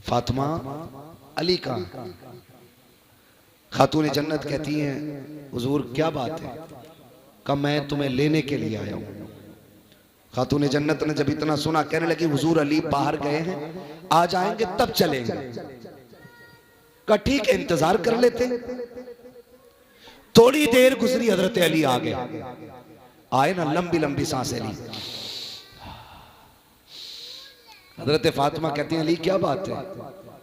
फातिमा अली का। खातून जन्नत कहती हैं हुजूर क्या बात है? कहा मैं तुम्हें लेने के लिए आया हूं। खातून जन्नत ने जब इतना सुना कहने लगी हुजूर अली बाहर गए हैं, आ जाएंगे तब चलेंगे। कहा ठीक है इंतजार कर लेते। थोड़ी देर गुजरी, हजरत अली आ गए। आए ना, लंबी लंबी सांसें ली। हजरत फातिमा कहती हैं अली क्या बात है?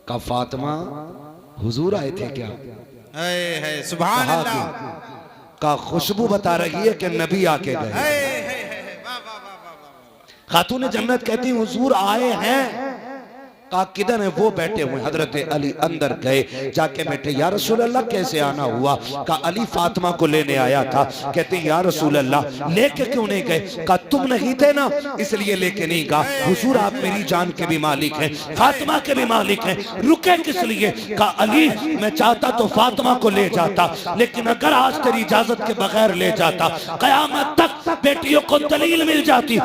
कहा फातिमा हुजूर आए थे क्या? है सुभान अल्लाह। का खुशबू बता रही है कि नबी आके गए। खातून जन्नत कहती हुजूर आए हैं। कहा किधर है? वो बैठे हुए। हजरत अली अंदर गए, जाके बैठे। या रसूल अल्लाह कैसे आना हुआ? कहा अली फातिमा को लेने आया था। कहते या रसूल अल्लाह लेके क्यों नहीं गए? कहा तुम नहीं थे ना इसलिए लेके नहीं गया। हुजूर आप मेरी जान के भी मालिक हैं, फातिमा के भी मालिक हैं, रुके किस लिए? कहा अली मैं चाहता तो फातिमा को ले जाता, लेकिन अगर आज तेरी इजाजत के बगैर ले जाता कयामत तक बेटियों को दलील मिल जाती।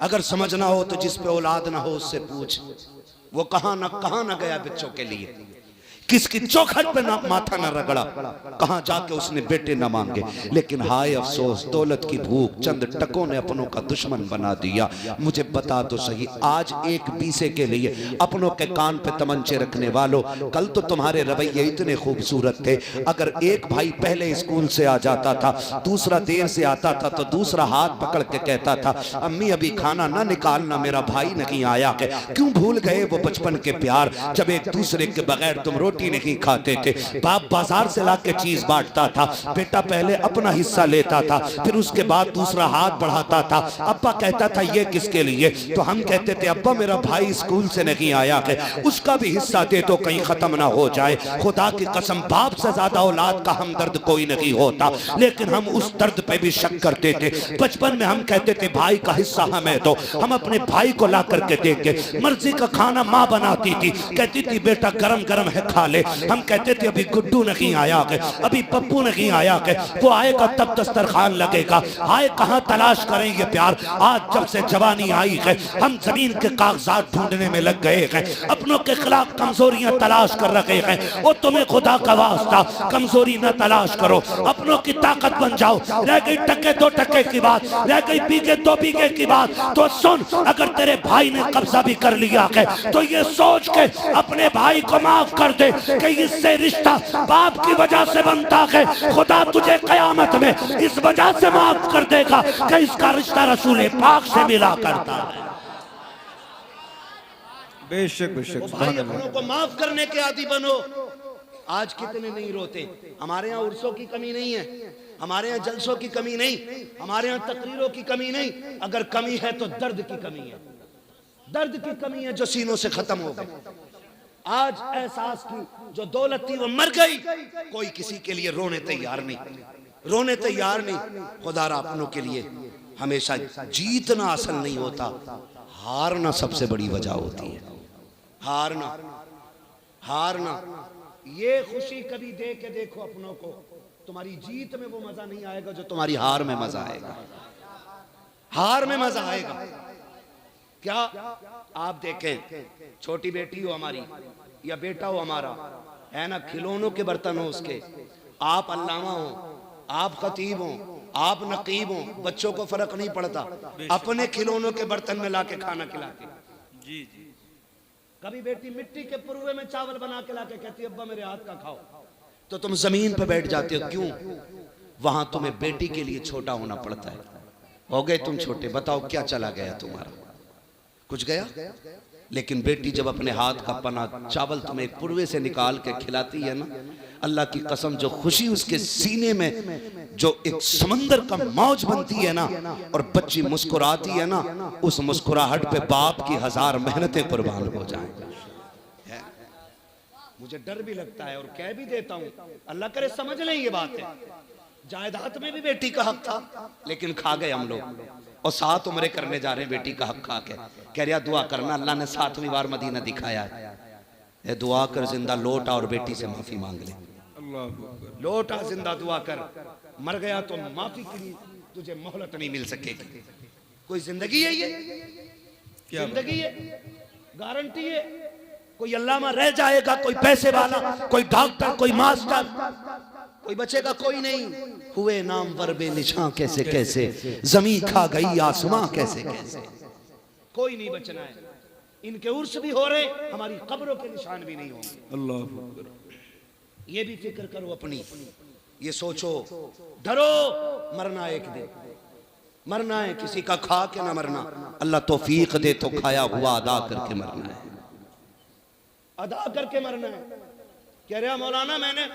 अगर समझना हो तो जिस पे औलाद ना हो उससे पूछ, वो कहां ना गया बच्चों के लिए, किसकी चौखट पे ना माथा ना रगड़ा, कहां जाके उसने बेटे ना मांगे। लेकिन हाय अफसोस दौलत की भूख चंद टकों ने अपनों का दुश्मन बना दिया। मुझे बता तो सही, आज एक बीसे के लिए अपनों के कान पे तमंचे रखने वालों, कल तो तुम्हारे रवैये इतने खूबसूरत थे। अगर एक भाई पहले स्कूल से आ जाता था, दूसरा देर से आता था, तो दूसरा हाथ पकड़ के कहता था अम्मी अभी खाना ना निकालना, मेरा भाई नहीं आया है। क्यों भूल गए वो बचपन के प्यार, जब एक दूसरे के बगैर तुम रोटी नहीं खाते थे। बाप बाजार से लाके चीज बांटता था, बेटा पहले अपना हिस्सा लेता था, फिर उसके बाद दूसरा हाथ बढ़ाता था। अब्बा कहता था ये किसके लिए? तो हम कहते थे अब्बा मेरा भाई स्कूल से नहीं आया है, उसका भी हिस्सा दे तो कहीं खत्म ना हो जाए। खुदा की कसम बाप से ज्यादा औलाद का हमदर्द कोई नहीं होता, लेकिन हम उस दर्द पे भी शक करते थे। बचपन में हम कहते थे भाई का हिस्सा हमें दो, हम अपने भाई को ला करके देंगे। मर्जी का खाना माँ बनाती थी, कहती थी बेटा गरम गरम है खा ले। हम कहते थे अभी गुड्डू नहीं आया है, अभी पप्पू नहीं आया है, वो आएगा तब दस्तरखान लगेगा। आए कहां तलाश करेंगे प्यार? आज जब से जवानी आई है हम जमीन के कागजात ढूंढने में लग गए हैं, अपनों के खिलाफ कमजोरियां तलाश कर रहे हैं। वो तुम्हें खुदा का वास्ता कमजोरी न तलाश करो, अपनों की ताकत बन जाओ। रह गई टके दो टके की बात, रह गई बीघे दो बीघे की बात, तो सुन अगर तेरे भाई ने कब्जा भी कर लिया है तो ये सोच के अपने भाई को माफ कर दे कि इससे रिश्ता बाप की वजह से बनता है। खुदा तुझे कयामत में इस वजह से माफ कर देगा कि इसका रिश्ता रसूल पाक से मिला करता है। बेशक बेशक भाई अपनों को माफ करने के आदी बनो। आज कितने नहीं रोते? हमारे यहाँ उर्सों की कमी नहीं है, हमारे यहाँ जलसों की कमी नहीं, हमारे यहाँ तकरीरों की कमी नहीं। अगर कमी है तो दर्द की कमी है, दर्द की कमी है जो सीनों से खत्म हो गई। आज एहसास की जो दौलत थी वो मर गई, कोई किसी के लिए रोने तैयार नहीं, रोने तैयार नहीं। खुदारा अपनों के लिए हमेशा जीतना असल नहीं होता, हारना सबसे बड़ी वजह होती है। हारना हारना ये खुशी कभी दे के देखो अपनों को, तुम्हारी जीत में वो मजा नहीं आएगा जो तुम्हारी हार में मजा आएगा। हार में मजा आएगा क्या? आप देखें छोटी बेटी हो हमारी या बेटा हो हमारा, है ना, खिलौनों के बर्तन हो उसके, आप अल्लामा हो, आप खतीब हो, आप नकीब हो, बच्चों को फर्क नहीं पड़ता, अपने खिलौनों के बर्तन में लाके खाना खिलाते। जी जी। कभी बेटी मिट्टी के पुरवे में चावल बना के लाके कहती है अब्बा मेरे हाथ का खाओ, तो तुम जमीन पे बैठ जाते हो। क्यों? वहां तुम्हें बेटी के लिए छोटा होना पड़ता है। हो गए तुम छोटे, बताओ क्या चला गया तुम्हारा? कुछ गया? लेकिन बेटी जब अपने हाथ का पना चावल तुम्हें एक पुरवे से निकाल के खिलाती है ना, अल्लाह की कसम जो खुशी उसके सीने में जो एक समंदर का मौज बनती है ना, और बच्ची मुस्कुराती है ना, उस मुस्कुराहट पे बाप की 1000 मेहनतें कुर्बान हो जाएं। मुझे डर भी लगता है और कह भी देता हूं, अल्लाह करे समझ लें ये बात है। जायदाद में भी बेटी का हक था, लेकिन खा गए हम लोग, और 7 उम्रें करने जा रहे हैं बेटी का हक खा के। कह रहा दुआ करना, अल्लाह ने 7वीं बार मदीना दिखाया है, ये दुआ कर जिंदा लौट आ और बेटी से माफी मांग ले। लौट आ जिंदा दुआ कर, मर गया तो माफी के लिए तुझे मोहलत नहीं मिल सकेगी। कोई जिंदगी है ये? जिंदगी है? गारंटी है? कोई अल्लामा रह जाएगा, कोई पैसे वाला, कोई डॉक्टर, कोई मास्टर, कोई बचेगा कोई नहीं। हुए नाम पर बेनिशां कैसे कैसे, जमी खा गई आसमां कैसे कैसे, कोई नहीं बचना है। इनके उर्स भी हो रहे, हमारी कब्रों के निशान भी नहीं होंगे। अल्लाह, ये भी फिक्र करो अपनी, ये सोचो, डरो, मरना एक दिन, मरना है, किसी का खा के ना मरना। अल्लाह तौफीक दे तो खाया हुआ अदा करके मरना है, अदा करके मरना है। कह रहा मौलाना मैंने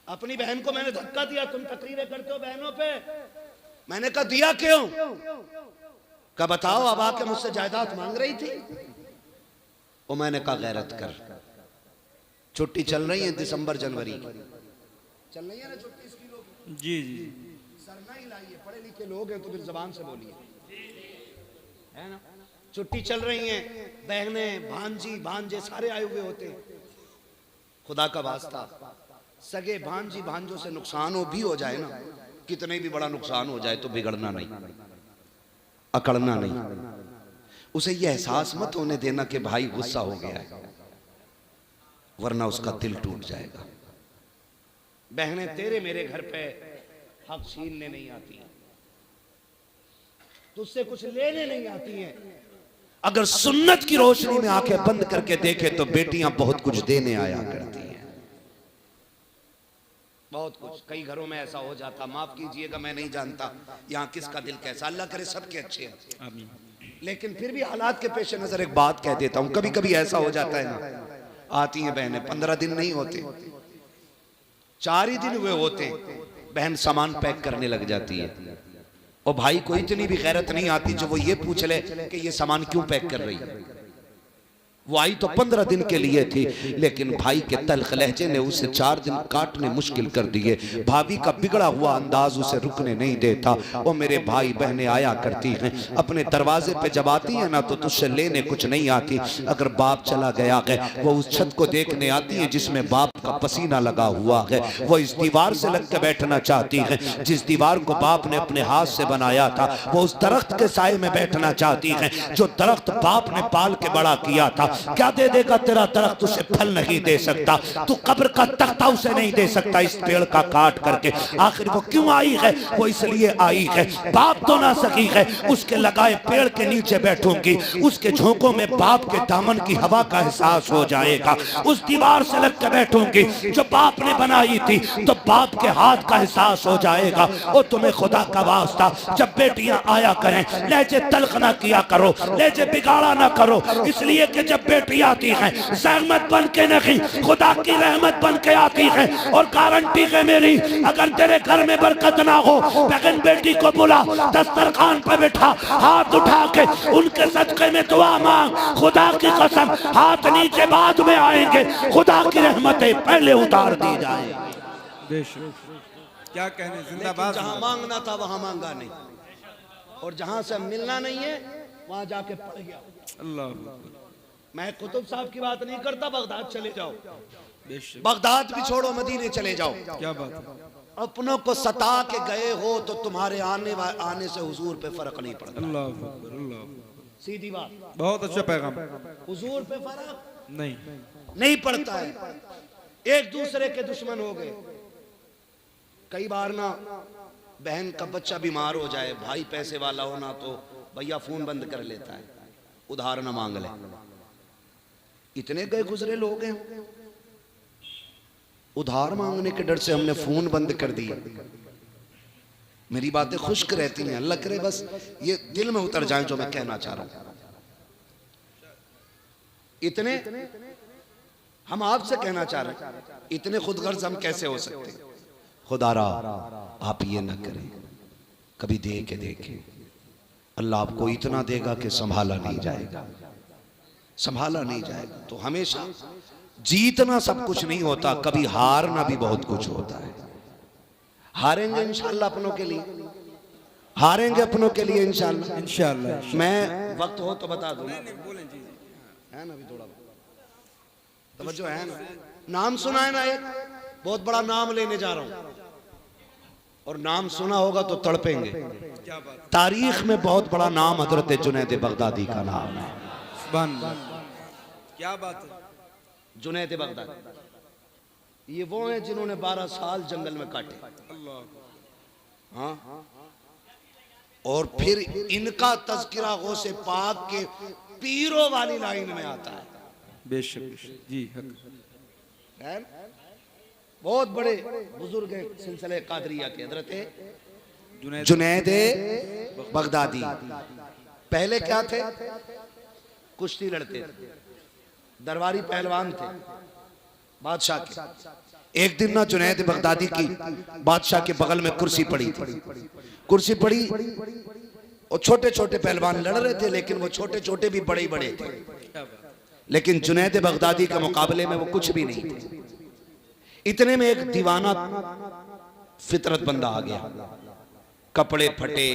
अपनी बहन को मैंने धक्का दिया, तुम तकरीरें करते हो बहनों पे। मैंने कहा दिया क्यों? कहा बताओ, अब आके मुझसे जायदाद मांग रही थी। वो मैंने कहा गैरत कर, छुट्टी चल रही है दिसंबर जनवरी की, चल रही है ना छुट्टी इसकी लोग। जी जी, सरना ही लाइए, पढ़े लिखे लोग हैं तो फिर जबान से बोलिए, है ना। छुट्टी चल रही है, बहने भांजी भांजे सारे आए हुए होते हैं। खुदा का वास्ता, सगे भांजी भांजों से नुकसान हो भी हो जाए ना, कितने भी बड़ा नुकसान हो जाए तो बिगड़ना नहीं, अकड़ना नहीं। उसे यह एहसास मत होने देना कि भाई गुस्सा हो गया है, वरना उसका दिल टूट जाएगा। बहनें तेरे मेरे घर पे हक छीनने नहीं आती हैं, तुझसे कुछ लेने नहीं आती हैं। अगर सुन्नत की रोशनी में आंखें बंद करके देखे तो बेटियां बहुत कुछ देने आया करती हैं, बहुत कुछ। कई घरों में ऐसा हो जाता, माफ कीजिएगा मैं नहीं जानता यहाँ किसका दिल कैसा, अल्लाह करे सबके अच्छे हैं, आमीन। लेकिन फिर भी हालात के पेश नजर एक बात कह देता हूं, कभी कभी ऐसा हो जाता है ना, आती हैं बहनें, 15 दिन नहीं होते, 4 ही दिन हुए होते, बहन सामान पैक करने लग जाती है। और भाई को इतनी भी गैरत नहीं आती जो वो ये पूछ ले कि ये सामान क्यों पैक कर रही है। वो आई तो 15 दिन के लिए थी, लेकिन भाई के तल्ख लहजे ने उसे 4 दिन काटने मुश्किल कर दिए। भाभी का बिगड़ा हुआ अंदाज उसे रुकने नहीं देता। और मेरे भाई बहनें आया करती हैं, अपने दरवाजे पे जब आती है ना तो तुझसे लेने कुछ नहीं आती। अगर बाप चला गया है, वो उस छत को देखने आती है जिसमें बाप का पसीना लगा हुआ है। वो इस दीवार से लग के बैठना चाहती है जिस दीवार को बाप ने अपने हाथ से बनाया था। वो उस दरख्त के साए में बैठना चाहती है जो दरख्त बाप ने पाल के बड़ा किया था। क्या दे देगा तेरा दरख्त, उसे फल नहीं दे सकता। तू कब्र का तख्ता उसे नहीं दे सकता इस पेड़ का काट करके। आखिर वो क्यों आई है? वो इसलिए आई है, बाप तो ना सकी है, उसके लगाए पेड़ के नीचे बैठूंगी, उसके झोंकों में बाप के दामन की हवा का एहसास हो जाएगा। उस दीवार से लग के बैठूंगी जो बाप ने बनाई थी, तो बाप के हाथ का एहसास हो जाएगा। और तुम्हें खुदा का वास्ता, जब बेटियां आया करें लहजे तल्ख ना किया करो, लहजे बिगाड़ा ना करो, इसलिए कि जब बेटी आती है जहमत बन के नहीं, खुदा की रहमत बन के आती है। और गारंटी है मेरी, अगर तेरे घर में बरकत ना हो, बहन बेटी को बुला, दस्तरखान पर बैठा, हाथ उठा के उनके सदके में दुआ मांग। खुदा की कसम, हाथ नीचे बाद में आएंगे, खुदा की रहमतें पहले उतार दी जाए। क्या कहने, जिंदाबाद। जहां मांगना था वहां मांगा नहीं, और जहां से मिलना नहीं है वहां जाके पड़ गया। अल्लाह, मैं कुतुब साहब की बात नहीं करता, बगदाद चले जाओ, बगदाद भी छोड़ो, मदीने चले जाओ। क्या बात है। अपनों को सता के गए हो तो तुम्हारे आने से हुजूर पे फर्क नहीं पड़ता। अल्लाह अकबर, अल्लाह। सीधी बात, बहुत अच्छा पैगाम। हुजूर पे फर्क नहीं पड़ता है। एक दूसरे के दुश्मन हो गए। कई बार ना बहन का बच्चा बीमार हो जाए, भाई पैसे वाला हो ना तो भैया फोन बंद कर लेता है, उधार ना मांग ले। इतने गए गुजरे लोग हैं, उधार मांगने के डर से हमने फोन बंद कर दिया। मेरी बातें खुश्क रहती हैं, अल्लाह करे बस ये दिल में उतर जाए जो मैं कहना चाह रहा हूं। इतने हम आपसे कहना चाह रहे हैं, इतने खुदगर्ज हम कैसे हो सकते? खुदारा आप ये ना करें, कभी दे के देखें, अल्लाह आपको इतना देगा कि संभाला नहीं जाएगा, संभाला नहीं जाएगा। तो हमेशा जीतना सब कुछ नहीं होता, कभी हारना भी बहुत कुछ होता है। हारेंगे इंशाल्लाह अपनों के लिए, हारेंगे अपनों के लिए इंशाल्लाह। इंशाल्लाह। मैं वक्त हो तो बता दूं, है ना, अभी थोड़ा तवज्जो है ना। नाम सुना है ना, एक बहुत बड़ा नाम लेने जा रहा हूं, और नाम सुना होगा तो तड़पेंगे। तारीख में बहुत बड़ा नाम हजरत जुनैद बगदादी का नाम है। क्या बात है। जुनैद बगदादी ये वो हैं जिन्होंने 12 साल जंगल में काटे। अल्लाह। हाँ, और फिर इनका तज़किरा गौसे पाक के पीरों वाली लाइन में आता है। बेशक जी हक। है? बहुत बड़े बुजुर्ग हैं सिलसिले कादरिया के हजरत जुनैद बगदादी। पहले क्या थे? कुश्ती लड़ते थे, दरबारी पहलवान थे बादशाह के। एक दिन ना जुनैद बगदादी की बादशाह के बगल में कुर्सी पड़ी थी। कुर्सी पड़ी और छोटे छोटे पहलवान लड़ रहे थे, लेकिन वो छोटे छोटे भी बड़े बड़े थे। लेकिन जुनैद बगदादी के मुकाबले में वो कुछ भी नहीं थे। इतने में एक दीवाना फितरत बंदा आ गया, कपड़े फटे,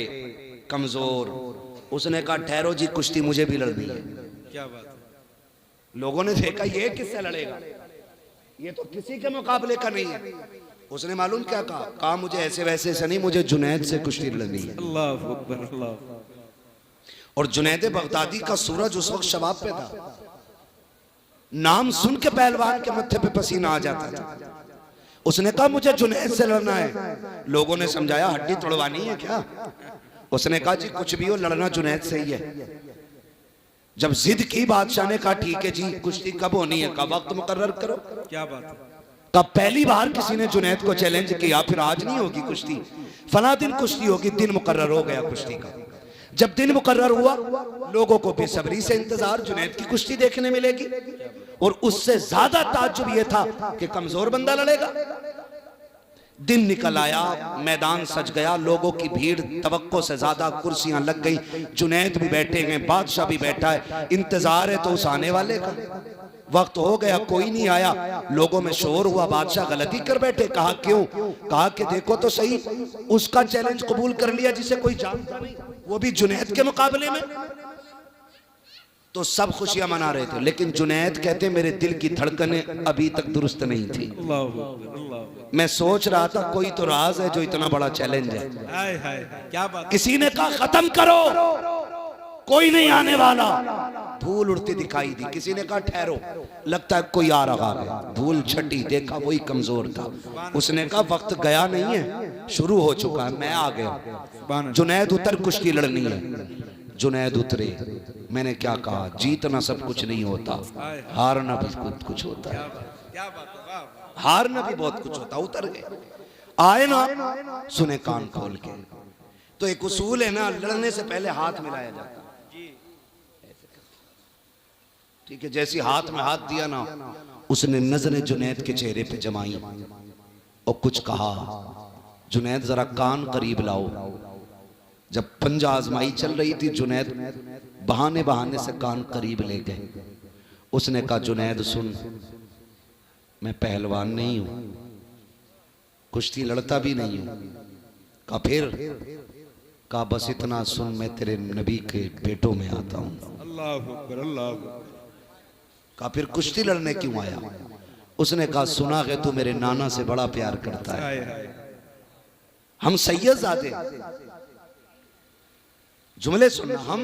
कमजोर। उसने कहा ठहरो जी, कुश्ती मुझे भी लड़नी है। क्या बात है। लोगों ने देखा ये किससे लड़ेगा, ये तो किसी के मुकाबले का नहीं है। उसने मालूम क्या कहा मुझे ऐसे वैसे से नहीं, मुझे जुनैद से कुश्ती लड़नी है। अल्लाह अकबर अल्लाह। और जुनैद बगदादी का सूरज उस वक्त शबाब पे था। नाम सुन के पहलवान के मत्थे पे पसीना आ जाता था। उसने कहा मुझे जुनैद से लड़ना है। लोगों ने समझाया हड्डी तोड़वानी है क्या? उसने कहा जी कुछ भी हो, लड़ना जुनैद से ही है। जब जिद की बादशाह ने कहा ठीक है जी, कुश्ती कब होनी है? का वक्त मुकर्रर करो। क्या बात है। तब पहली बार किसी ने जुनैद को चैलेंज किया, फिर आज नहीं होगी कुश्ती, फला दिन कुश्ती होगी। दिन मुकर्रर हो गया कुश्ती का। जब दिन मुकर्रर हुआ, लोगों को बेसब्री से इंतजार, जुनैद की कुश्ती देखने मिलेगी। और उससे ज्यादा ताज्जुब यह था कि कमजोर बंदा लड़ेगा। दिन निकल आया, मैदान सज गया, लोगों की भीड़ तवक्को से ज्यादा, कुर्सियां लग गई, जुनैद भी बैठे हैं, बादशाह भी बैठा है। इंतजार है तो उस आने वाले का। वक्त हो गया, कोई नहीं आया। लोगों में शोर हुआ, बादशाह गलती कर बैठे। कहा क्यों? कहा कि देखो तो सही, उसका चैलेंज कबूल कर लिया जिसे कोई जानता नहीं, वो भी जुनैद के मुकाबले में। तो सब खुशियां मना रहे थे, लेकिन जुनैद कहते मेरे दिल की धड़कनें अभी तक दुरुस्त नहीं थी। अल्लाह अल्लाह। मैं सोच रहा था कोई तो राज है जो इतना बड़ा चैलेंज है। हाय हाय क्या बात। किसी ने कहा खत्म करो, कोई नहीं आने वाला। धूल उड़ती दिखाई दी। किसी ने कहा ठहरो, लगता है कोई आ रहा है। धूल छटी, देखा वही कमजोर था। उसने कहा वक्त गया नहीं है, शुरू हो चुका है, मैं आ गया। जुनैद उतर, कुश्ती लड़नी है। जुनैद उतरे। मैंने क्या कहा, जीतना सब कुछ नहीं होता, हारना भी कुछ होता है। क्या बात है। वाह। हारना भी बहुत कुछ होता। उतर गए, आए ना, सुने कान खोल के। तो एक उसूल है ना, लड़ने से पहले हाथ मिलाया जाता है। ठीक है, जैसी हाथ में हाथ दिया ना, उसने नजरें जुनैद के चेहरे पे जमाई और कुछ कहा। जुनैद जरा कान करीब लाओ। जब पंजा आजमाई चल रही थी, जुनैद बहाने बहाने से कान करीब ले गए। उसने कहा जुनैद सुन, मैं पहलवान नहीं हूं, कुश्ती लड़ता भी नहीं हूं। कहा फिर? कहा बस इतना सुन, मैं तेरे नबी के बेटों में आता हूं। अल्लाह अकबर अल्लाह अकबर। कहा फिर कुश्ती लड़ने क्यों आया? उसने कहा सुना है तू मेरे नाना से बड़ा प्यार करता है। हाय हाय। हम सैयदजादे, जुमले सुनना, हम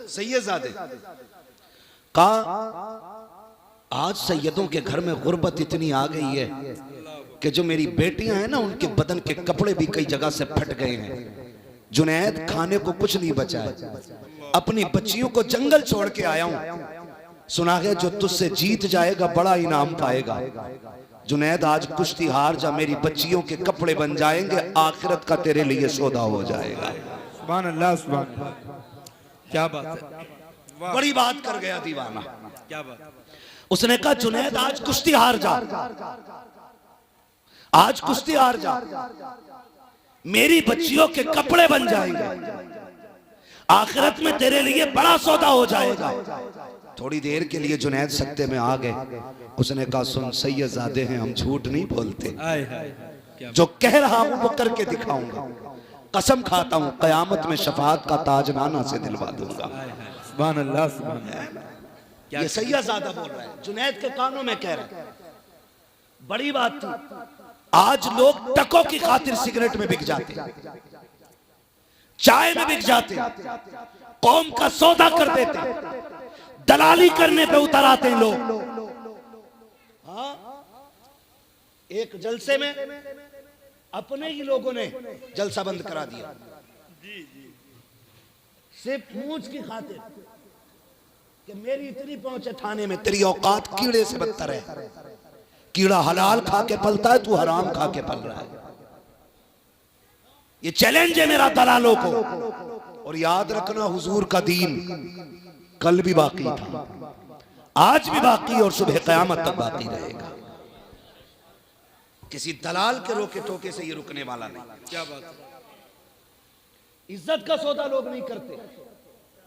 सैयदजादे। कहा आज सैयदों के घर में गुर्बत इतनी आ गई है कि जो मेरी बेटियां हैं ना, उनके बदन के कपड़े भी कई जगह से फट गए हैं। जुनैद खाने को कुछ नहीं बचा है, अपनी बच्चियों को जंगल छोड़ के आया हूं। सुना है जो तुझसे जीत जाएगा बड़ा इनाम पाएगा। जुनैद आज कुश्ती हार जा, मेरी बच्चियों के कपड़े बन जाएंगे, आखिरत का तेरे लिए सौदा हो जाएगा। सुभान अल्लाह सुभान अल्लाह। क्या बात है। वाह। बड़ी बात कर गया दीवाना। क्या बात। उसने कहा जुनैद आज कुश्ती हार जा, आज कुश्ती हार जा, मेरी बच्चियों के कपड़े बन जाएंगे, आखिरत में तेरे लिए बड़ा सौदा हो जाएगा। थोड़ी देर के लिए जुनैद सकते में आ गए। उसने कहा सुन, सैयदजादे हैं, हम झूठ नहीं बोलते, हाय हाय। जो कह रहा हूं वो करके दिखाऊंगा। कसम खाता हूं कयामत में शफाअत का ताज नाना से दिलवा दूंगा। सुभान अल्लाह सुभान अल्लाह। ये सैयदजादा बोल रहा है, जुनैद के कानों में कह रहा है। बड़ी बात थी। आज लोग टकों की खातिर सिगरेट में बिक जाते, चाय में बिक जाते, कौम का सौदा कर देते। दलाली करने पे उतर आते हैं लोग। हाँ, एक जलसे में अपने ही लोगों ने जलसा बंद करा दिया सिर्फ मूंछ की खातिर कि मेरी इतनी पहुंच है थाने में, तेरी औकात कीड़े से बदतर है। कीड़ा हलाल खा के पलता है, तू हराम खा के पल रहा है। ये चैलेंज है मेरा दलालों को। और याद रखना, हुजूर का दीन कल भी बाकी था, आज भी बाकी और सुबह क़यामत तक बाकी रहेगा। किसी दलाल के रोके टोके से ये रुकने वाला नहीं। क्या बात है। इज्जत का सौदा लोग नहीं करते।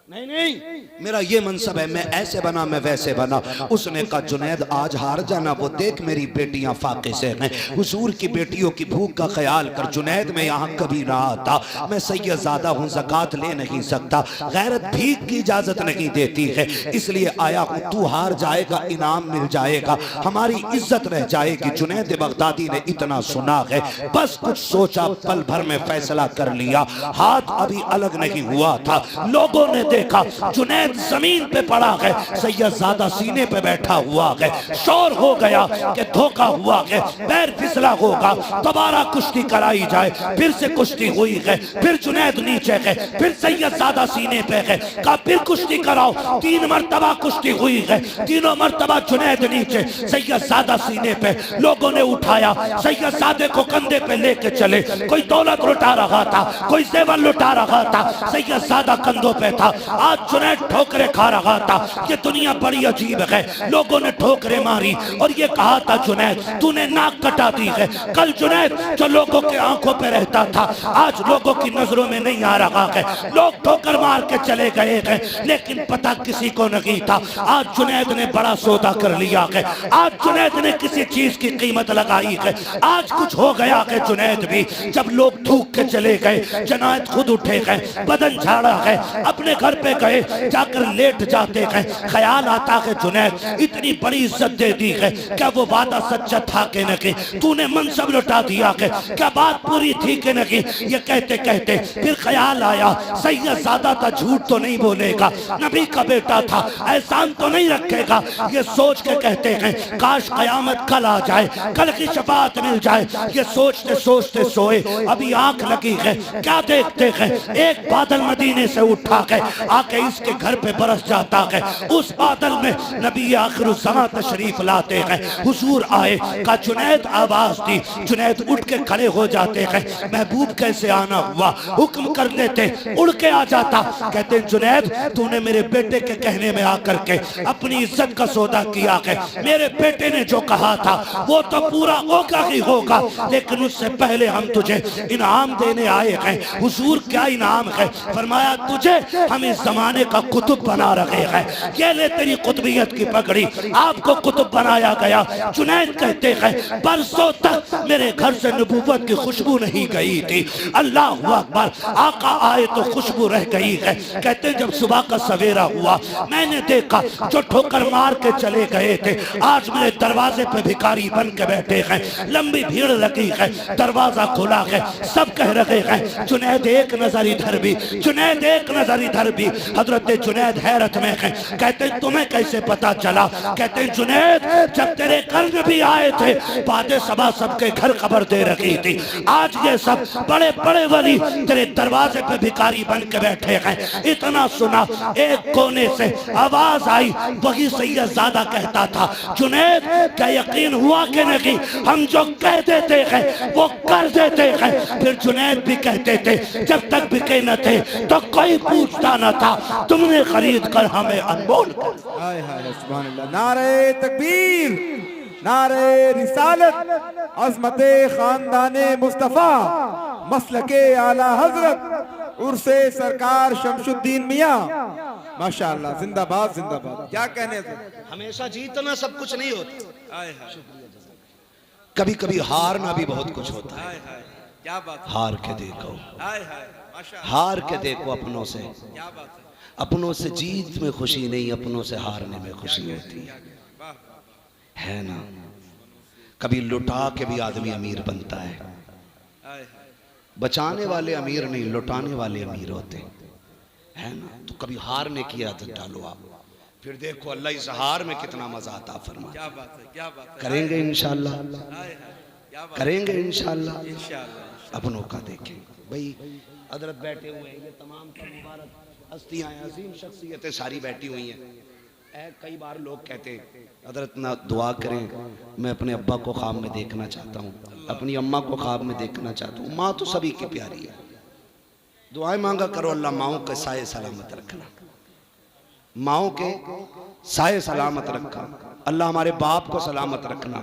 नहीं नहीं, मेरा ये मनसब है, मैं ऐसे बना मैं वैसे बना। उसने कहा जुनैद आज हार जाना, वो देख मेरी बेटियां फाके से हैं, हुजूर की बेटियों की भूख का ख्याल कर। जुनैद मैं यहाँ कभी ना आता, मैं सैयदजादा हूँ, ज़कात ले नहीं सकता, गैरत भीख की इजाजत नहीं देती है, इसलिए आया हूँ। तू हार जाएगा, इनाम मिल जाएगा, हमारी इज्जत रह जाएगी। जुनैद बगदादी ने इतना सुना है, बस कुछ सोचा, पल भर में फैसला कर लिया। हाथ अभी अलग नहीं हुआ था, लोगों ने देखा जुनैद जमीन पे पड़ा है, सैयदजादा सीने पे बैठा हुआ है। शोर हो गया कि धोखा हुआ है, पैर फिसला होगा, दोबारा कुश्ती कराई जाए। फिर से कुश्ती हुई है, फिर जुनैद नीचे है, फिर सैयदजादा सीने पे है। कहा फिर कुश्ती कराओ। 3 मरतबा कुश्ती हुई है, तीनों मरतबा जुनैद नीचे, सैयदजादा सीने पे। लोगों ने उठाया, सैयदजादे को कंधे पे लेके चले। कोई दौलत लुटा रहा था, कोई जेवर लुटा रहा था, सैयदजादा कंधों पे था। आज जुनैद ठोकरे खा रहा था। ये दुनिया बड़ी अजीब है, लोगों ने ठोकरे मारी और ये कहा था जुनैद तूने नाक कटा दी है। कल जुनैद जो लोगों के आंखों पे रहता था, आज लोगों की नजरों में नहीं आ रहा है। लोग ठोकर मार के चले गए हैं, लेकिन पता किसी को नहीं था। आज जुनैद ने बड़ा सौदा कर लिया है, आज जुनैद ने किसी चीज की कीमत लगाई है। आज कुछ हो गया है जुनैद भी। जब लोग थूक के चले गए, जुनैद खुद उठे गए, बदन झाड़ा है, अपने घर पे गए, जाकर लेट जाते हैं। ख्याल आता है जुनैद इतनी बड़ी इज्जत दे दी है, क्या वो वादा सच्चा था कि नहीं? तूने मनसब लुटा दिया है, क्या बात पूरी थी कि नहीं? ये कहते कहते फिर ख्याल आया, सैयदजादा था, झूठ तो नहीं बोलेगा, नबी का बेटा था, एहसान तो नहीं रखेगा। ये सोच के कहते हैं काश कयामत कल आ जाए, कल की शफाअत मिल जाए। ये सोचते सोचते सोए, अभी आंख लगी है, क्या देखते हैं एक बादल मदीने से उठा है, आके इसके घर पे बरस जाता है। उस बादल में नबी आखिरुज़्ज़मां तशरीफ लाते हैं। हुजूर आए, का जुनैद आवाज दी, जुनैद उठ के खड़े हो जाते हैं। महबूब कैसे आना हुआ, हुक्म कर देते, उड़ के आ जाता। कहते जुनैद तूने मेरे बेटे के कहने में आकर के अपनी इज्जत का सौदा किया है। मेरे बेटे ने जो कहा था वो तो पूरा होगा ही होगा, लेकिन उससे पहले हम तुझे इनाम देने आए हैं। हुजूर क्या इनाम है? फरमाया तुझे हम इस जमाने का कुतुब बना रहे हैं, ये ले तेरी कुतुबियत की पगड़ी, आपको कुतुब बनाया गया। जुनैद कहते हैं बरसों तक मेरे घर से नबूवत की खुशबू नहीं गई थी। अल्लाह अकबर, आका आए तो खुशबू रह गई है। कहते जब सुबह का सवेरा हुआ, मैंने देखा जो ठोकर मार के चले गए थे, आज मेरे दरवाजे पे भिखारी बन के बैठे हैं। लंबी भीड़ लगी है, दरवाजा खुला है, सब कह रहे हैं जुनैद एक नजर इधर भी, जुनैद एक नजर इधर भी। हजरत जुनैद हैरत में है, कहते तुम्हें कैसे पता चला? कहते जुनैद जब तेरे घर नबी आए थे, बादे सबा सबके घर खबर दे रखी थी, आज ये सब बड़े बड़े वली तेरे दरवाजे पे भिखारी बन के बैठे हैं। इतना सुना, एक कोने से आवाज आई, वही सैयदजादा कहता था जुनैद क्या यकीन हुआ कि नहीं? हम जो कह देते हैं वो कर देते हैं। फिर जुनैद भी कहते थे जब तक बिके न थे तो कोई पूछता न था, तुमने खरीद कर हमें अनमोल कर। हाय हाय सुभान अल्लाह। नारे तकबीर, नारे रिसालत, अज़मते खानदाने मुस्तफ़ा, मसलके आला हजरत, उर्से सरकार शमशुद्दीन मियाँ, माशाअल्लाह, जिंदाबाद जिंदाबाद। क्या कहने थे? हमेशा जीतना सब कुछ नहीं होता, हाय हाय, कभी कभी हारना भी बहुत कुछ होता है। हाय हाय, क्या बात है। हार के देखो, हाय हाय, माशाअल्लाह, हार के देखो अपनों से। क्या बात है। अपनों से जीत में खुशी नहीं, अपनों से हारने में खुशी होती वाह, है ना। कभी लुटा के भी आदमी अमीर बनता है। हाय हाय, बचाने वाले अमीर नहीं, लुटाने वाले अमीर होते हैं, है ना। तो कभी हारने की आदत डालो आप, फिर देखो अल्लाह इजहार में कितना मजा आता फरमा। क्या बात है, क्या बात है। करेंगे इंशाल्लाह, हाय हाय, क्या बात करेंगे इंशाल्लाह। है। इंशाअल्लाह। अपनों का देखें भाई, हजरत बैठे हुए हैं, ये तमाम तर मुबारक हस्तियां हैं, अजीम शख्सियतें सारी बैठी हुई हैं। कई बार लोग कहते हैं हजरत ना दुआ करें, मैं अपने अब्बा को ख्वाब में देखना चाहता हूँ, अपनी अम्मा को ख्वाब में देखना चाहता हूँ। माँ तो सभी की प्यारी है, दुआएं मांगा करो, अल्लाह माओ के साए सलामत रखना, माओ के साए सलामत रखा, अल्लाह हमारे बाप को सलामत रखना,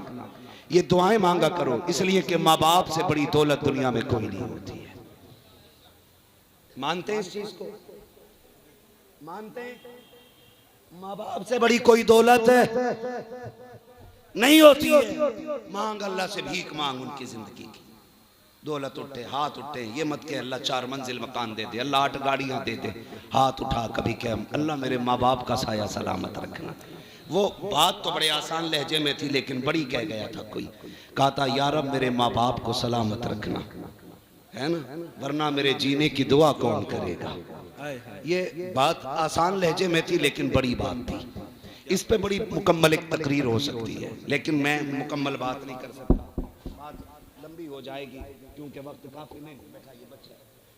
ये दुआएं मांगा करो, इसलिए कि माँ बाप से बड़ी दौलत दुनिया में कोई नहीं होती है। मानते हैं इस चीज को? मानते हैं? माँ बाप से बड़ी कोई दौलत नहीं होती है। मांग अल्लाह से, भीख मांग उनकी जिंदगी की, दौलत उठे, हाथ उठे, ये मत के अल्लाह 4 मंजिल मकान दे दे, अल्लाह 8 गाड़ियां दे दे, हाथ उठा कभी कह अल्लाह मेरे माँ बाप का साया सलामत रखना। वो बात तो बड़े आसान लहजे में थी, लेकिन बड़ी कह गया था कोई, कहा था या रब मेरे माँ बाप को सलामत रखना, है ना, वरना मेरे जीने की दुआ कौन करेगा। ये बात आसान लहजे में थी, लेकिन बड़ी बात थी। इस पे बड़ी मुकम्मल एक तकरीर हो सकती है, लेकिन मैं मुकम्मल बात नहीं कर सकता, बात लंबी हो जाएगी क्योंकि वक्त काफी नहीं।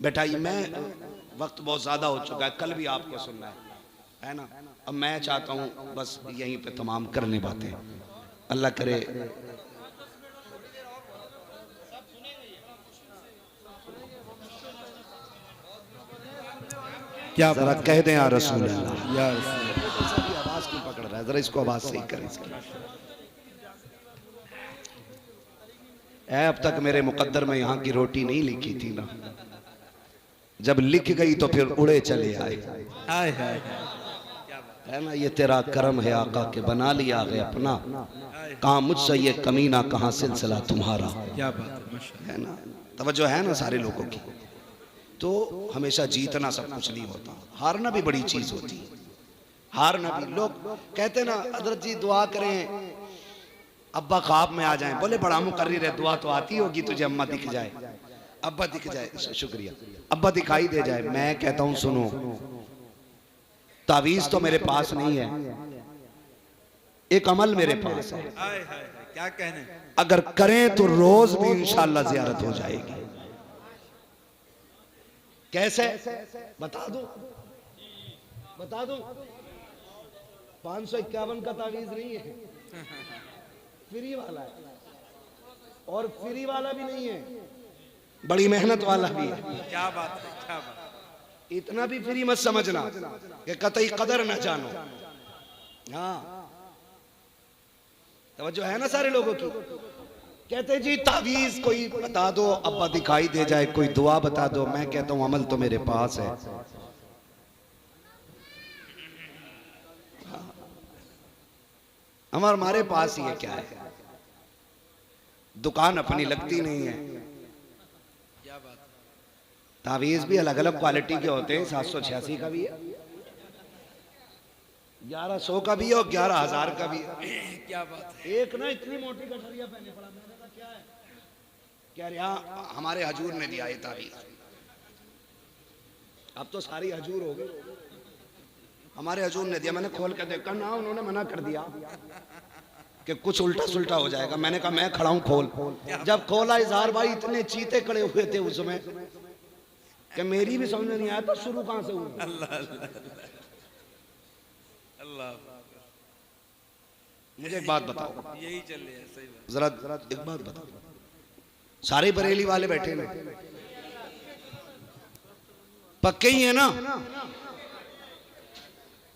बैठाइए, मैं वक्त बहुत ज्यादा हो चुका है, कल भी आपको सुनना है ना। अब मैं चाहता हूँ बस यहीं पे तमाम करने बातें, अल्लाह करे। क्या जरा कह दें या रसूल अल्लाह। यार आवाज क्यों पकड़ रहा है, जरा इसको आवाज सही करें। अब तक मेरे मुकद्दर में यहाँ की रोटी नहीं लिखी थी ना, जब लिख गई तो फिर उड़े चले आए। हाय हाय, है ना, ये तेरा करम है आका के बना लिया है अपना, कहाँ मुझसे ये कमीना, कहाँ सिलसिला तुम्हारा। क्या बात है, माशाअल्लाह। है ना, तवज्जो है ना सारे लोगों की। तो हमेशा जीतना सब कुछ नहीं होता, हारना भी बड़ी चीज होती है। हारना भी, लोग कहते ना हजरत जी दुआ करें अब्बा ख्वाब में आ जाएं, बोले बड़ा मुकर्रिर है, दुआ तो आती होगी तुझे, अम्मा दिख जाए, अब्बा दिख जाए, शुक्रिया, अब्बा दिखाई दे जाए। मैं कहता हूं सुनो, तावीज तो मेरे पास नहीं है, एक अमल मेरे पास है। हाय हाय, क्या कहने। अगर करें तो रोज भी इंशाल्लाह जियारत हो जाएगी। कैसे बता दो, बता दो। 551 का तावीज नहीं है, फ्री वाला है, और फ्री वाला भी नहीं है, बड़ी मेहनत वाला भी है। क्या बात है, क्या बात। इतना भी फ्री मत समझना कि कतई कदर न जानो। हाँ, तवज्जो है ना सारे लोगों की। कहते जी तावीज कोई बता दो, अब्बा दिखाई दे जाए, कोई दुआ बता दो। मैं कहता हूं अमल तो मेरे पास है। हमारे पास ये क्या है, दुकान अपनी लगती नहीं है। क्या बात है। तावीज भी अलग अलग क्वालिटी के होते हैं, 786 का भी है, 1100 का भी है, और 11,000 का भी है। क्या बात है। एक ना इतनी मोटी गठरिया पहने पड़ा, मैंने कहा क्या है, कह रहे हाँ हमारे हजूर ने दिया ये तावीज। अब तो सारी हजूर हो गई, हमारे हजूर ने दिया। मैंने खोल कर देखा ना, उन्होंने मना कर दिया कि कुछ उल्टा सुल्टा हो जाएगा। मैंने कहा मैं खड़ा हूं, खोल। जब खोला इजहार भाई इतने चीते खड़े हुए थे उसमें कि मेरी भी समझ में नहीं आया था शुरू कहां से हुआ। अल्लाह, मुझे एक बात बताओ, यही चल रहा है, सही बात। जरा एक बात बताओ, सारे बरेली वाले बैठे ना, पक्के ही है ना।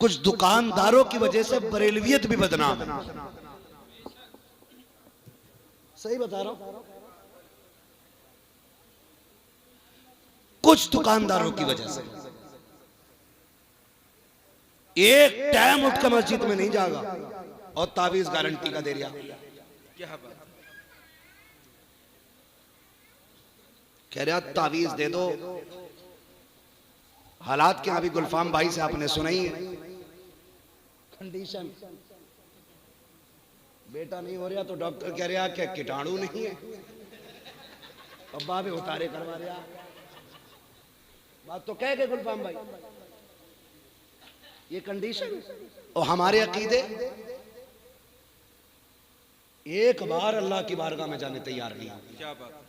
कुछ दुकानदारों की वजह से बरेलवियत भी बदनाम है, सही बता रहा हूं। कुछ दुकानदारों की वजह से एक टाइम उठ कर मस्जिद में नहीं जागा, और तावीज गारंटी का दे दिया। क्या बात है। कह रहा तावीज दे दो। हालात क्या अभी गुलफाम भाई से आपने सुनाई है, कंडीशन बेटा नहीं हो रहा तो डॉक्टर कह रहा कि कीटाणु नहीं है, अब्बा भी उतारे करवा रहा। बात तो कह गए गुलफाम भाई, ये कंडीशन। और हमारे अकीदे एक बार अल्लाह की बारगाह में जाने तैयार नहीं। क्या बात है।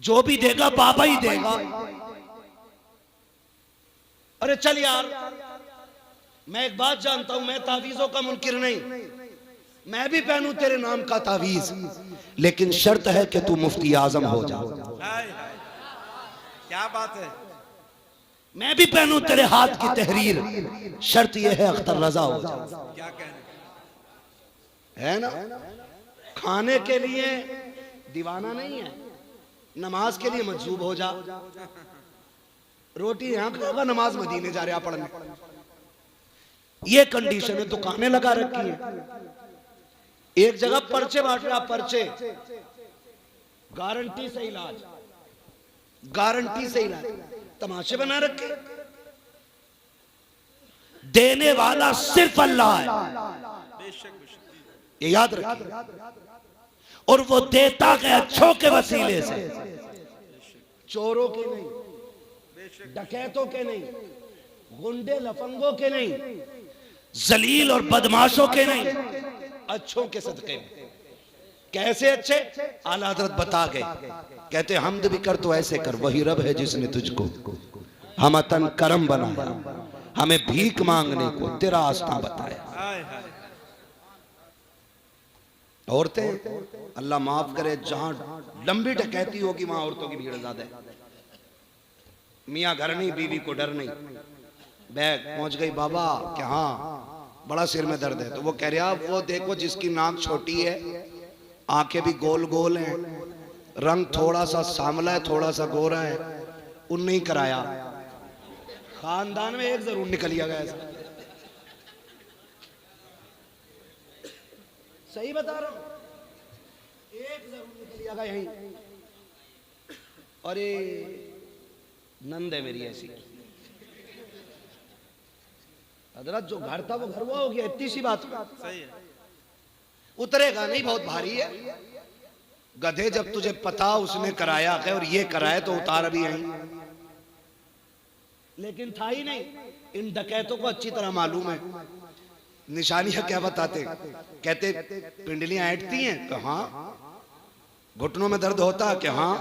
जो भी देगा बाबा ही देगा। अरे चल यार, मैं एक बात जानता हूं, मैं तावीज़ों का मुनकिर नहीं, मैं भी पहनूं तेरे नाम का तावीज, लेकिन शर्त है कि तू मुफ्ती आजम हो जा। हाय हाय, क्या बात है। मैं भी पहनूं तेरे हाथ की तहरीर, शर्त यह है अख्तर रजा हो जा। क्या कहने है ना, खाने के लिए दीवाना नहीं है, नमाज के लिए मजबूर हो जा। रोटी यहां खाएगा, नमाज मदीने जा रहा पढ़ने। ये कंडीशन है। दुकानें लगा रखी है, एक जगह पर्चे बांट रहा, पर्चे गारंटी से इलाज, गारंटी से इलाज, तमाशे बना रखे। देने वाला सिर्फ अल्लाह है, बेशक ये याद रखिए। और वो देता है अच्छों के वसीले से, चोरों के नहीं, डकैतों के नहीं, गुंडे लफंगों के नहीं, जलील और बदमाशों के नहीं, अच्छों के सदके में। कैसे अच्छे? आला हज़रत बता गए, कहते हमद भी कर तो ऐसे कर, वही रब है जिसने तुझको हमतन करम बनाया, हमें भीख मांगने को तेरा आस्था बताया। हाय हाय। औरतें अल्लाह माफ करे, जहां लंबी डकैती होगी वहां औरतों की भीड़ ज्यादा है। मियाँ घर नहीं, बीवी को डर नहीं, बैग पहुंच गई बाबा कि हाँ बड़ा सिर में दर्द है, तो वो कह रहा वो देखो जिसकी नाक छोटी है, आंखें भी गोल गोल हैं, रंग थोड़ा सा सांवला है, थोड़ा सा गोरा है, उनने ही कराया। खानदान में एक जरूर निकलिया गया ऐसा। सही बता रहा हूं, एक जरूर निकलिया गया यहीं। अरे नंद है मेरी ऐसी, हजरत जो घर था वो घर वो हो गया, इतनी सी बात। सही है। उतरेगा नहीं, बहुत भारी है। गधे जब तुझे पता उसने कराया है और ये कराया तो उतार अभी यहीं। लेकिन था ही नहीं। इन डकैतों को अच्छी तरह मालूम है। निशानियां क्या बताते, कहते पिंडलियां ऐंठती हैं कि हाँ, घुटनों में दर्द होता है कि हाँ,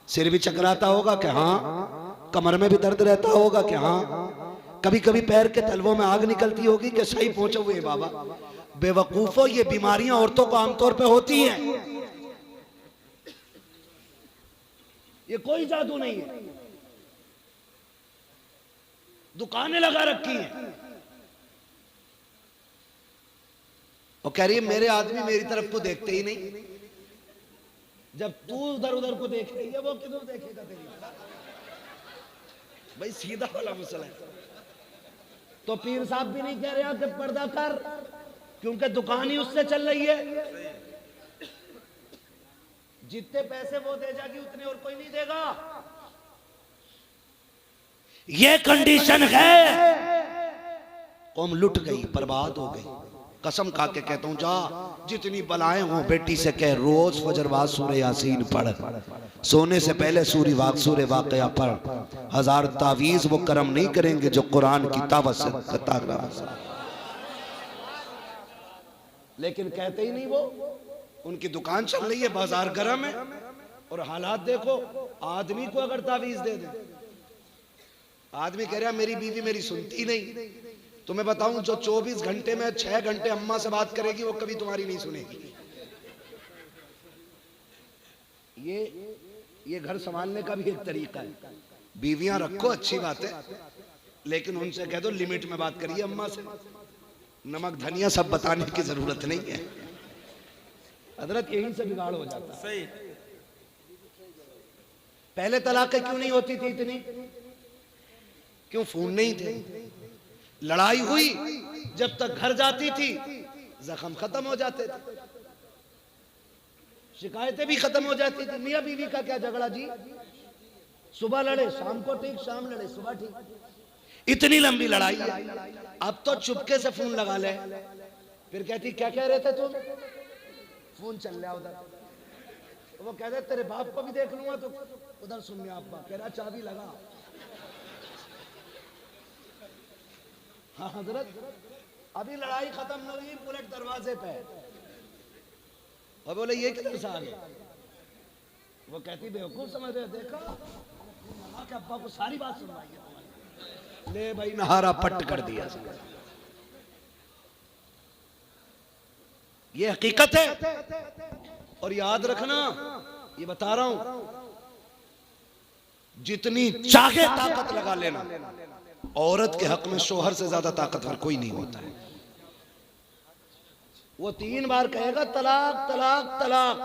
सिर भी चकराता होगा कि हाँ, कमर में भी दर्द रहता होगा कि हाँ, कभी कभी पैर के तलवों में आग निकलती होगी कि सही पहुंचे हुए बाबा। बेवकूफों, ये बीमारियां औरतों को आमतौर पे होती हैं, ये कोई जादू नहीं है। दुकानें लगा रखी हैं और कह रही है मेरे आदमी मेरी तरफ को देखते ही नहीं। जब तू उधर उधर को देख रही है, वो किधर देखेगा तेरी? भाई सीधा वाला मसला है। तो पीर साहब भी नहीं कह रहे कि पर्दा कर, क्योंकि दुकान ही उससे चल रही है। जितने पैसे वो दे जाएगी उतने और कोई नहीं देगा। ये कंडीशन है। कौम लुट गई, बर्बाद हो गई। कसम खा के कहता हूं, जा जितनी बलाएं हो बेटी से कह, रोज फजरवाद सूरह यासीन पढ़, सोने से पहले सूरह वाक़या पढ़। 1000 तावीज वो करम नहीं करेंगे जो कुरान की तावत से। लेकिन कहते ही नहीं वो। उनकी दुकान चल रही है, बाजार गर्म है, और हालात देखो। आदमी को अगर तावीज दे दे, आदमी कह रहा मेरी बीवी मेरी सुनती नहीं। तुम्हें बताऊं, जो 24 घंटे में 6 घंटे अम्मा से बात करेगी वो कभी तुम्हारी नहीं सुनेगी। ये घर संभालने का भी एक तरीका है। बीवियां रखो अच्छी बात है, लेकिन उनसे कह दो लिमिट में बात करिए अम्मा से। नमक धनिया सब बताने की जरूरत नहीं है। हजरत यहीं से बिगाड़ हो जाता है। सही। पहले तलाकें क्यों नहीं होती थी इतनी? क्यों? फोन नहीं थे। लड़ाई हुई, जब तक घर जाती थी जख्म खत्म हो जाते थे, शिकायतें भी खत्म हो जाती थी। मियां बीवी का क्या झगड़ा जी, सुबह लड़े शाम को ठीक, शाम लड़े सुबह ठीक। इतनी लंबी लड़ाई है। अब तो चुपके से फोन लगा ले, फिर कहती क्या कह रहे थे तुम? फोन चल रहा उधर। तो वो कहते तेरे बाप को भी देख लूंगा, तो उधर सुन लिया। अब्बा कह रहा चाबी लगा। हाँ हजरत, अभी लड़ाई खत्म नहीं हुई, बुलेट दरवाजे पे। और बोले ये किधर से आ गए? वो कहती बेवकूफ समझ रहे हो, देखो के अब्बा को सारी बात सुनवाई है। ले भाई नहारा पट कर दिया। ये हकीकत है। और याद रखना, ये बता रहा हूं, जितनी चाहे ताकत लगा लेना, औरत के हक में शोहर से ज्यादा ताकतवर कोई नहीं होता है। वो 3 बार कहेगा तलाक तलाक तलाक।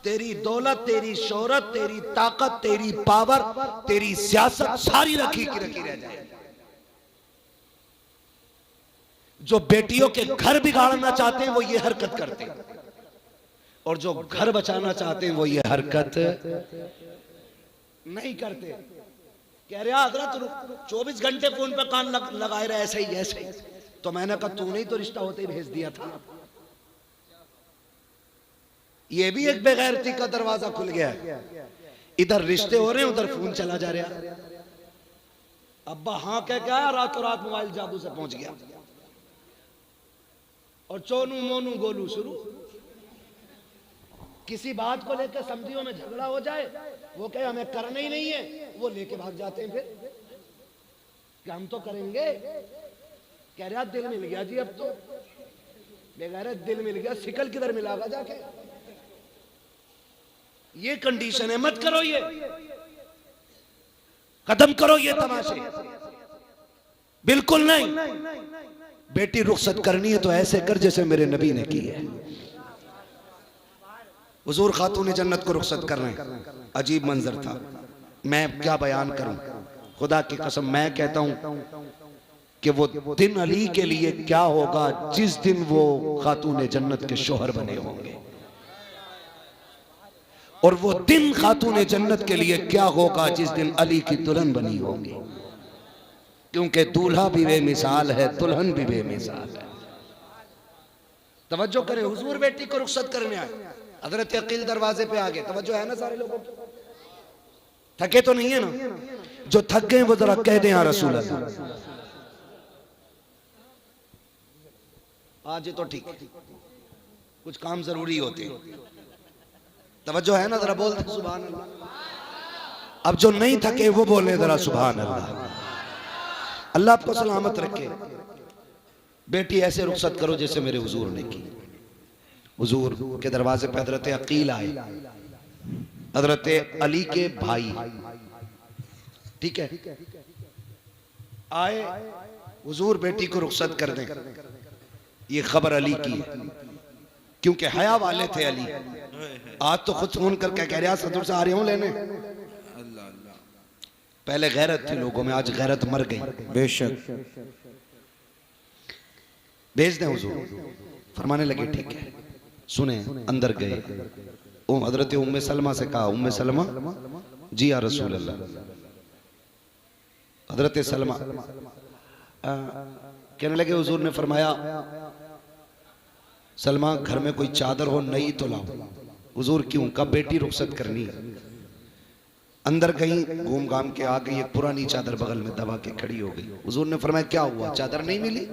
तेरी दौलत, तेरी शोहरत, तेरी ताकत, तेरी पावर, तेरी सियासत सारी रखी की रखी रह जाएगी। जो बेटियों के घर बिगाड़ना चाहते हैं वो ये हरकत करते हैं, और जो घर बचाना चाहते हैं वो ये हरकत नहीं करते। कह रहे हजरत 24 घंटे फोन पे कान लगाए रहे ऐसे ही ऐसे ही। तो मैंने कहा तूने ही तो रिश्ता होते ही भेज दिया था। ये भी एक बेगैरती का दरवाजा खुल गया है। इधर रिश्ते हो रहे हैं, उधर फोन चला जा रहा। अब्बा हाँ कह के आया, रातों रात मोबाइल जादू से पहुंच गया, और चोनू मोनू गोलू शुरू। किसी बात को लेकर समझियों में झगड़ा हो जाए, वो कहे हमें करना ही नहीं है, वो लेके भाग जाते हैं। फिर कि हम तो करेंगे। कह रहा दिल मिल गया जी, अब तो बेगैरत दिल मिल गया, सिकल किधर मिलागा जाके। ये कंडीशन है, मत करो, ये खत्म करो ये तमाशे, बिल्कुल नहीं। बेटी रुखसत करनी है तो ऐसे कर जैसे मेरे नबी ने की है। हुजूर खातून जन्नत को रुखसत कर रहे हैं, अजीब मंजर था। मैं क्या बयान करूं, खुदा की कसम मैं कहता हूं कि वो दिन अली के लिए क्या होगा जिस दिन वो खातून जन्नत के शोहर बने होंगे, और वो दिन खातून जन्नत के लिए क्या होगा जिस दिन अली की दुल्हन बनी होंगी। क्योंकि दूल्हा भी बेमिसाल है, दुल्हन भी बेमिसाल है। तवज्जो करें, हुजूर बेटी को रुखसत करने आए, हजरत अकील दरवाजे पे आ गए। तवज्जो है ना सारे लोगों की? थके तो नहीं है ना? जो थक गए वो जरा कह दें या रसूल अल्लाह। आज तो ठीक, कुछ काम जरूरी होते हैं। तवज्जो है ना? जरा बोल दे सुभान अल्लाह। अब जो नहीं थके वो बोले जरा सुभान अल्लाह। अल्लाह आपको सलामत रखे। बेटी ऐसे रुखसत करो जैसे मेरे हुजूर ने की। हुजूर के दरवाजे पे हजरत अकील आए, हजरत अली के भाई, ठीक है, आए। हुजूर बेटी को रुखसत कर दें, ये खबर अली की है, क्योंकि हया वाले थे अली। आज तो खुद फोन करके कह रहा सदर से आ रहे हूं लेने। पहले गैरत थी लोगों में, आज गैरत मर गई। बेशक भेज दें हुजूर। फरमाने लगे ठीक है। सुने, अंदर गए, हजरत उम्मे सलमा से कहा, उम्मे सलमा जी या रसूल अल्लाह। हजरत सलमा कहने लगे, हुजूर ने फरमाया सलमा घर में कोई चादर हो नई तो लाओ। हुजूर क्यों? कब बेटी रुखसत करनी है। अंदर गई, घूम घाम के आ गई, एक पुरानी चादर बगल में दबा के खड़ी हो गई। हुजूर ने फरमाया क्या हुआ, चादर नहीं मिली?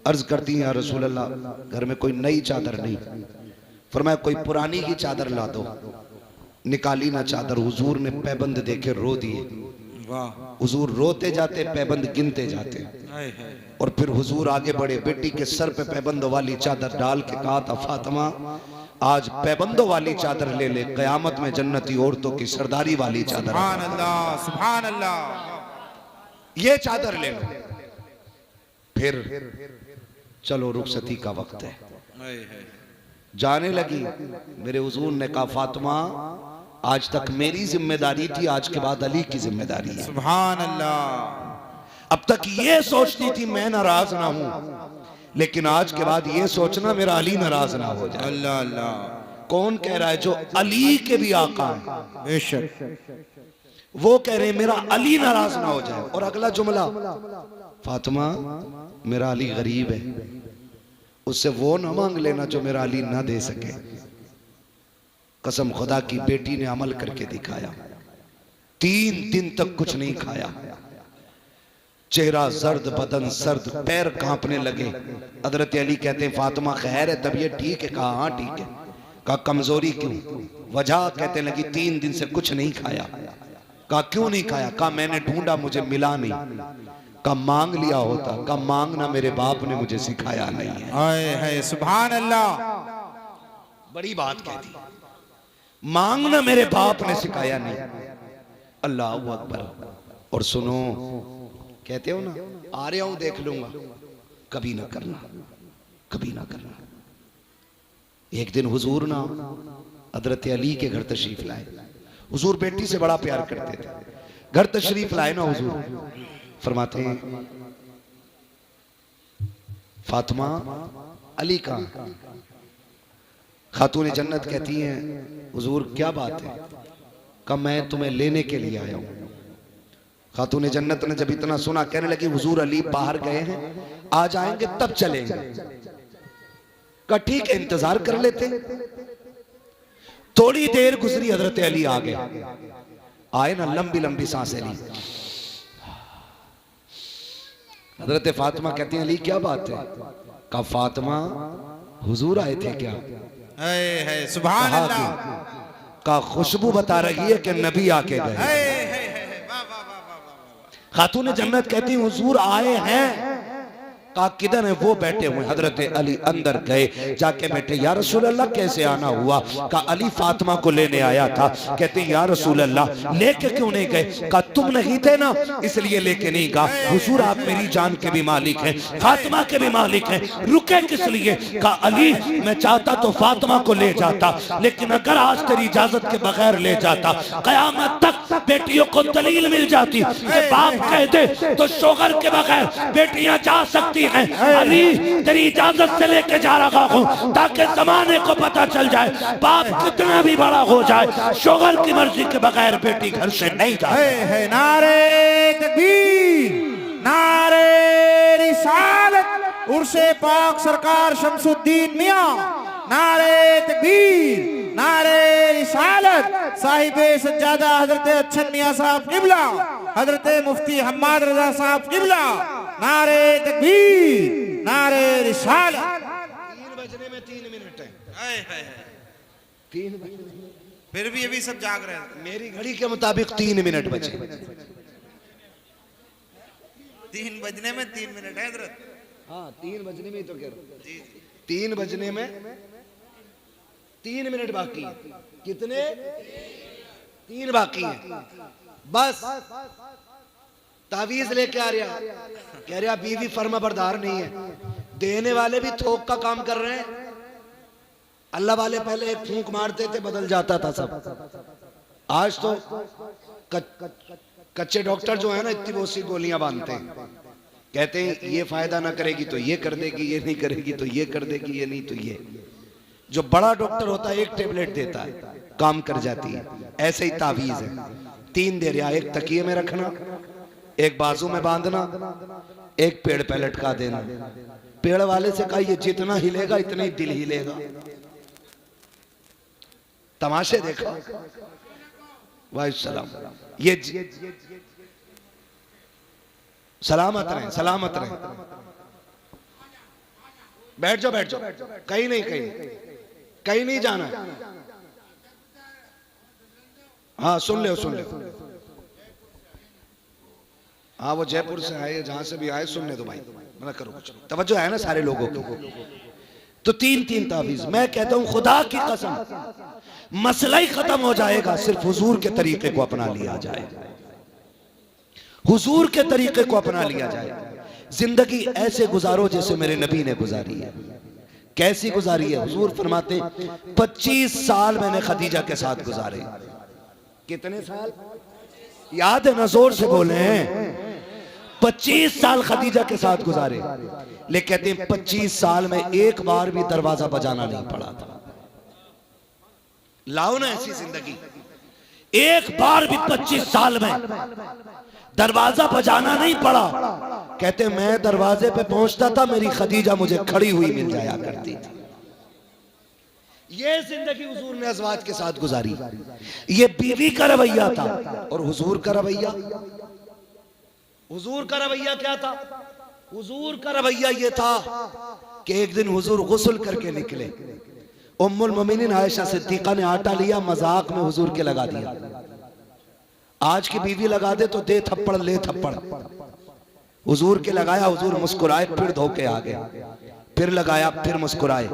अर्ज करती है या रसूल अल्लाह घर में कोई नई चादर नहीं। फरमाया कोई पुरानी ही चादर ला दो। निकाली ना चादर, हुजूर ने पैबंद देखे रो दिए। हुजूर रोते जाते, पैबंद गिनते जाते, और फिर हुजूर आगे बढ़े, बेटी के सर पे पैबंद वाली चादर डाल के कहा था फातिमा आज पैबंदों वाली चादर ले ले, कयामत में जन्नती औरतों की सरदारी वाली चादर। सुभान अल्लाह, सुभान अल्लाह। ये चादर ले लो। फिर चलो रुखसती का वक्त है। जाने लगी। मेरे हुजूर ने कहा फातिमा आज तक मेरी जिम्मेदारी थी, आज के बाद अली की जिम्मेदारी है। सुभान अल्लाह। अब तक ये सोचती थी मैं नाराज ना हूं, लेकिन आज के बाद ये सोचना मेरा अली नाराज ना हो जाए। अल्लाह अल्लाह। कौन कह रहा है? जो अली के भी आका है। बेशक वो कह रहे हैं मेरा अली नाराज ना हो जाए। और अगला जुमला, फातिमा मेरा अली गरीब है, उससे वो ना मांग लेना जो मेरा अली ना दे सके। कसम खुदा की, बेटी ने अमल करके दिखाया। 3 दिन तक कुछ नहीं खाया, चेहरा जर्द, बदन सर्द, पैर कांपने लगे। हजरत अली कहते हैं फातिमा खैर है, तबीयत ठीक है? कहा हाँ ठीक है। कहा कमजोरी क्यों? वजह कहते लगी 3 दिन से कुछ नहीं खाया। कहा क्यों नहीं खाया? कहा मैंने ढूंढा मुझे मिला नहीं। कहा मांग लिया होता। कहा मांगना मेरे बाप ने मुझे सिखाया नहीं है। हाय हाय सुभान अल्लाह, बड़ी बात कहती, मांगना मेरे बाप ने सिखाया नहीं। अल्लाह अकबर। और सुनो, कहते हो ना आ रहा हूं देख लूंगा, कभी ना करना, कभी ना करना। एक दिन हुजूर ना हजरत अली के घर तशरीफ लाए। हुजूर बेटी से बड़ा प्यार करते थे। घर तशरीफ लाए ना हुजूर, फरमाते हैं फातिमा अली का। खातून जन्नत कहती हैं हुजूर क्या बात है? कहा मैं तुम्हें लेने के लिए आया हूं। खातून जन्नत ने जब इतना सुना कहने लगी हुजूर अली बाहर गए हैं, आ जाएंगे तब चलेंगे। कहा ठीक है इंतजार कर लेते। थोड़ी देर गुजरी, हजरत अली आ गए। आए ना, लंबी लंबी सांसें ली। हजरत फातिमा कहती हैं अली क्या बात है? कहा फातिमा हुजूर आए थे क्या? है सुभान अल्लाह। का खुशबू बता रही है कि नबी आके गए। खातून जन्नत कहती हुजूर आए हैं। कहा किधर है? वो बैठे हुए। हजरत अली अंदर गए, जाके बैठे। या रसूल अल्लाह कैसे आना हुआ? कहा अली फातिमा को लेने आया था। कहते हैं या रसूल अल्लाह लेके क्यों नहीं गए? कहा तुम नहीं थे ना इसलिए लेके नहीं गया। हुजूर आप मेरी जान के भी मालिक हैं, फातिमा के भी मालिक हैं, रुके किस लिए? कहा अली मैं चाहता तो फातिमा को ले जाता, लेकिन अगर आज तेरी इजाजत के बगैर ले जाता कयामत तक बेटियों को दलील मिल जाती। बाप कह दे तो शोहर के बगैर बेटियां जा सकती हैं। अली तेरी इजाजत से लेके जा रहा हूं ताकि जमाने को पता चल जाए बाप कितना भी बड़ा हो जाए, शोहर की मर्जी के बगैर बेटी घर से नहीं जाए। नारे तकबीर, नारे रिसालत, उर्से पाक सरकार शमसुद्दीन मियां। नारे तकबीर, नारे रिसालत, साहिबे सज्जादा हजरत अच्छन मियां साहब किबला, हजरत मुफ्ती हम्माद रजा साहब किबला। नारे तकबीर, नारे रिसालत। 3 बजने में 3 मिनट है। हाय हाय हाय। 3 बजने फिर भी अभी सब जाग रहे हैं। मेरी घड़ी के मुताबिक 3 मिनट बचे। 3 बजने में 3 मिनट है हजरत। हाँ 3 बजने में ही तो कह रहा हूं। जी जी 3 बजने में 3 मिनट बाकी है। कितने? 3 बाकी है। बस तावीज लेके आ रहा, कह रहा बीवी फर्मा बरदार नहीं है। देने वाले भी थोक का काम कर रहे हैं। अल्लाह वाले पहले एक फूंक मारते थे बदल जाता था सब। आज तो कच्चे डॉक्टर जो है ना इतनी बहुत सी गोलियां बांधते हैं। कहते हैं ये फायदा ना करेगी तो ये कर देगी, ये नहीं करेगी तो ये कर देगी, ये नहीं तो ये। जो बड़ा डॉक्टर होता है एक टेबलेट देता है, काम कर जाती है। ऐसे ही तावीज है। 3 दे रहा, एक तकिए में रखना, एक बाजू में बांधना, एक पेड़ पे लटका देना। पेड़ वाले से कहा ये जितना हिलेगा इतना ही दिल हिलेगा। तमाशे देखा। वाहिसलाम ये सलामत रहे, सलामत रहे। बैठ जाओ, बैठ जाओ, कहीं नहीं, कहीं नहीं जाना है। हाँ सुन ले, सुन ले। हाँ वो जयपुर से आए, जहां से भी आए, सुनने दो भाई, मना करो कुछ। तवज्जो है ना सारे लोगों की। तो 3 तावीज। मैं कहता हूं खुदा की कसम मसला ही खत्म हो जाएगा सिर्फ हुजूर के तरीके को अपना लिया जाए। हुजूर के तरीके को अपना लिया जाए। जिंदगी ऐसे गुजारो जैसे मेरे नबी ने गुजारी है। कैसी गुजारी है? हुजूर फरमाते 25 साल मैंने खदीजा के साथ गुजारे। कितने साल याद है ना? जोर से बोले। 25 साल खदीजा के साथ गुजारे। लेकिन कहते हैं 25 साल में एक बार भी दरवाजा बजाना नहीं पड़ा था। लाओ ना ऐसी जिंदगी। एक बार भी 25 साल में दरवाजा बजाना नहीं पड़ा। कहते मैं दरवाजे पे पहुंचता था, मेरी खदीजा मुझे खड़ी हुई मिल जाया करती थी। ये जिंदगी हुजूर ने अज़वाज के साथ गुजारी। ये बीवी का रवैया था। और हुजूर का रवैया, हुजूर का रवैया क्या था? हुजूर का रवैया ये था कि एक दिन हुजूर गुस्ल करके निकले। उम्मुल मोमिनीन आयशा सिद्दीका ने आटा लिया, मजाक में हुजूर के लगा दिया। आज की बीवी लगा दे तो दे थप्पड़ ले थप्पड़। हुजूर के लगाया, हुजूर मुस्कुराए, फिर धोके आ गए। फिर लगाया, फिर मुस्कुराए,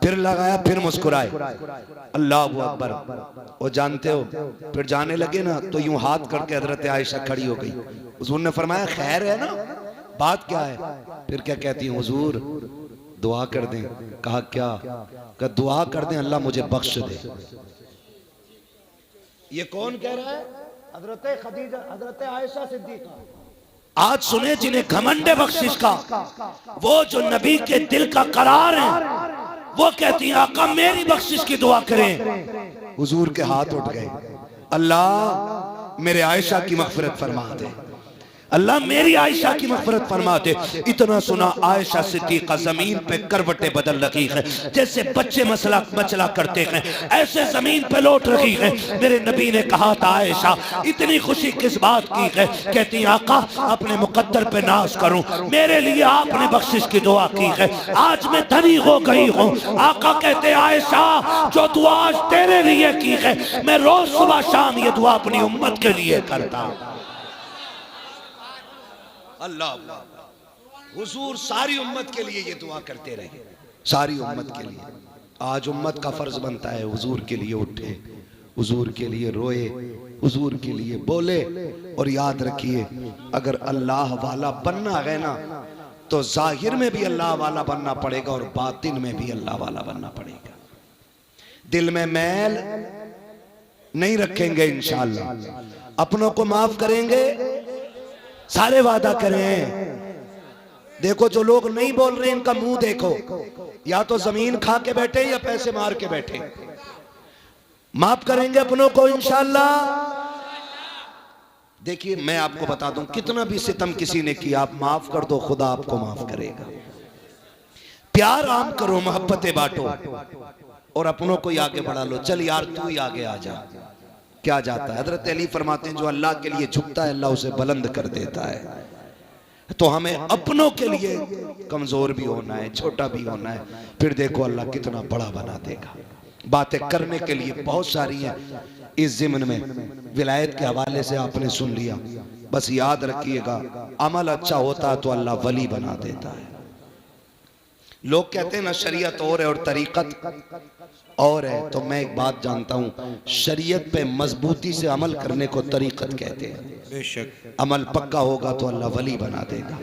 फिर लगाया, फिर मुस्कुराए। अल्लाह अकबर। वो जानते हो, फिर जाने लगे ना तो यूं हाथ करके हजरत आयशा खड़ी हो गई। हुजूर ने फरमाया खैर है ना, बात क्या है? फिर क्या कहती है? हुजूर दुआ कर दें। कहा क्या? कहा दुआ कर दें अल्लाह मुझे बख्श दे। ये कौन कह रहा है? हजरत खदीजा, हजरत आयशा सिद्दीका। आज सुने जिन्हें घमंड है बख्शिश का, वो जो नबी के दिल का करार है, वो कहती हैं आका मेरी बख्शिश की दुआ करें। हुजूर के हाथ उठ गए, अल्लाह मेरे आयशा की मगफिरत फरमा दे, अल्लाह मेरी आयशा की मगफिरत फरमा दे। इतना सुना, आयशा सिद्दीका जमीन पे करवटें बदल रही है, जैसे बच्चे मचला करते हैं ऐसे जमीन पे लौट रही है। मेरे नबी ने कहा था आयशा इतनी खुशी किस बात की है? कहती आका अपने मुकद्दर पे नाज करूं, मेरे लिए आपने बख्शिश की दुआ की है, आज मैं धनी हो गई हूं। आका कहते आयशा जो दुआ आज तेरे लिए की है, मैं रोज सुबह शाम ये दुआ अपनी उम्मत के लिए करता हूं। अल्लाह, हुजूर सारी उम्मत के लिए ये दुआ करते रहे, सारी उम्मत के लिए। आज उम्मत का फर्ज बनता है हुजूर के लिए उठे, हुजूर के लिए रोए, हुजूर के लिए बोले। और याद रखिए अगर अल्लाह वाला बनना है ना तो जाहिर में भी अल्लाह वाला बनना पड़ेगा और बातिन में भी अल्लाह वाला बनना पड़ेगा। दिल में मैल नहीं रखेंगे इंशाअल्लाह, अपनों को माफ करेंगे, सारे वादा करें। देखो जो लोग नहीं बोल रहे इनका मुंह देखो, या तो जमीन खा के बैठे या पैसे मार के बैठे। माफ करेंगे अपनों को इंशाअल्लाह। देखिए मैं आपको बता दूं, कितना भी सितम किसी ने किया आप माफ कर दो, खुदा आपको माफ करेगा। प्यार आम करो, मोहब्बतें बांटो और अपनों को ही आगे बढ़ा लो। चल यार तू ही आगे आ जा, क्या जाता है? हजरत अली फरमाते हैं जो अल्लाह के लिए झुकता है अल्लाह उसे बुलंद कर देता है। तो हमें अपनों के लिए कमजोर भी होना है, छोटा भी होना है, फिर देखो अल्लाह कितना बड़ा बना देगा। बातें करने के लिए बहुत सारी हैं इस ज़िम्न में। विलायत के हवाले से आपने सुन लिया, बस याद रखिएगा अमल अच्छा होता है तो अल्लाह वली बना देता है। लोग कहते हैं ना शरीयत और है और तरीकत और है, तो मैं एक बात जानता हूँ, शरीयत पे मजबूती से अमल करने को तरीकत कहते हैं। बेशक अमल पक्का होगा तो अल्लाह वली बना देगा।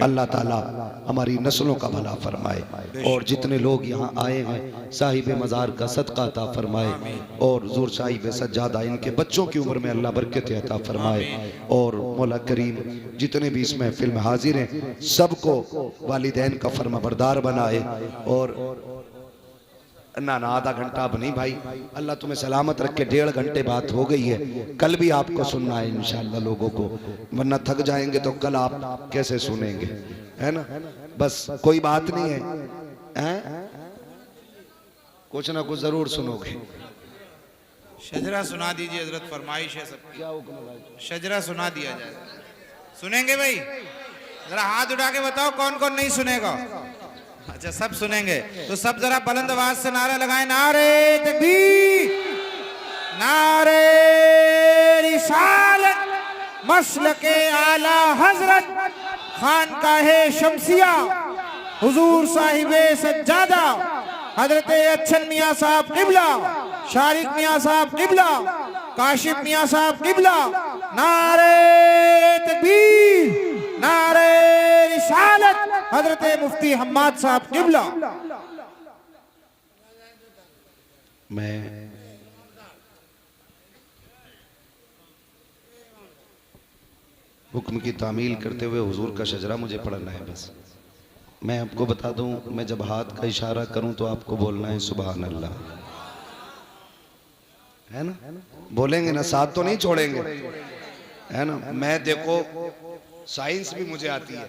अल्लाह ताला हमारी नस्लों का भला फरमाए और जितने लोग यहाँ आए हैं साहिब मज़ार का सदका अता फरमाए और हुज़ूर साहिब सज्जादा इनके बच्चों की उम्र में अल्लाह बरकत अता फरमाए और मौला करीम जितने भी इस महफिल में हाजिर हैं सबको वालिदैन का फरमाबरदार बनाए। और ना आधा घंटा अब नहीं भाई, अल्लाह तुम्हें सलामत रख के 1.5 घंटे बात हो गई है। कल भी आपको सुनना है इंशाअल्लाह लोगों को, वरना थक जाएंगे तो कल आप कैसे सुनेंगे, है ना? बस कोई बात नहीं है, हैं? कुछ ना कुछ जरूर सुनोगे। शजरा सुना दीजिए हजरत, फरमाइश है सबकी। शजरा सुना दिया जाए, सुनेंगे भाई? जरा हाथ उठा के बताओ कौन कौन नहीं सुनेगा। अच्छा सब सुनेंगे तो सब जरा बुलंद आवाज से नारा लगाएं, नारे तकबीर, नारे रिसालत, मसलके आला हजरत खानकाहे शमसिया हुजूर साहिबे सज्जादा हजरत अच्छन मियां साहब किबला, शारिक मियां साहब किबला, काशिफ मियां साहब किबला। नारे तकबीर, नारे रिसालत, हजरत मुफ्ती हम्माद साहब किबला। मैं हुक्म की तामील करते हुए हुजूर का शजरा मुझे पढ़ना है। बस मैं आपको बता दूं, मैं जब हाथ का इशारा करूं तो आपको बोलना है सुभान अल्लाह, है ना? बोलेंगे ना, साथ तो नहीं छोड़ेंगे, है ना? मैं देखो साइंस भी मुझे आती है,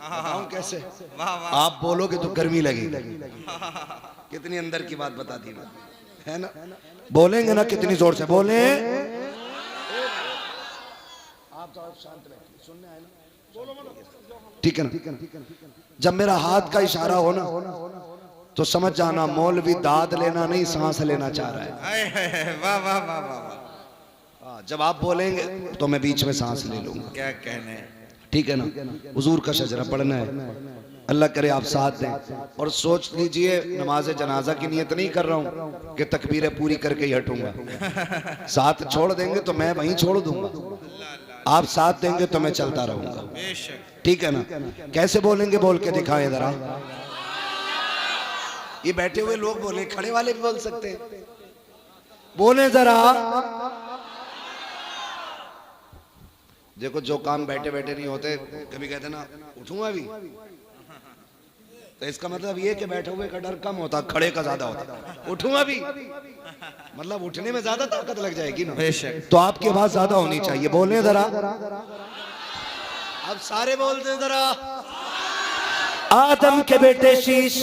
बताऊं कैसे? आप बोलोगे तो गर्मी लगेगी। कितनी अंदर की बात बता दी, है ना? बोलेंगे ना कितनी जोर से बोले। आप तो शांत बैठिए, सुनने आए ना। ठीक है ना। जब मेरा हाथ का इशारा हो ना तो समझ जाना मौलवी दाद लेना नहीं सांस लेना चाह रहा है। हाय हाय हाय, वाह वाह वाह वाह वाह, जब आप बोलेंगे तो मैं बीच में सांस ले लूंगा। क्या कहने। ठीक है ना। हुजूर का शजरा पढ़ना है। अल्लाह करे आप साथ दें। और सोच लीजिए नमाज जनाजा की नियत नहीं कर रहा हूँ कि तकबीरें पूरी करके ही हटूंगा। साथ छोड़ देंगे तो मैं वहीं छोड़ दूंगा, आप साथ देंगे तो मैं चलता रहूंगा। बेशक। ठीक है ना। कैसे बोलेंगे बोल के दिखाएं जरा। ये बैठे हुए लोग बोले, खड़े वाले भी बोल सकते हैं, बोले जरा। देखो जो काम बैठे बैठे नहीं होते, कभी कहते ना उठूंगा अभी, तो इसका मतलब ये कि बैठे हुए का डर कम होता, खड़े का ज्यादा होता। उठूंगा भी मतलब उठने में ज्यादा ताकत लग जाएगी ना। बेशक। तो आपकी आवाज ज्यादा होनी चाहिए। बोले जरा, अब सारे बोलते जरा। आदम के बेटे शीश,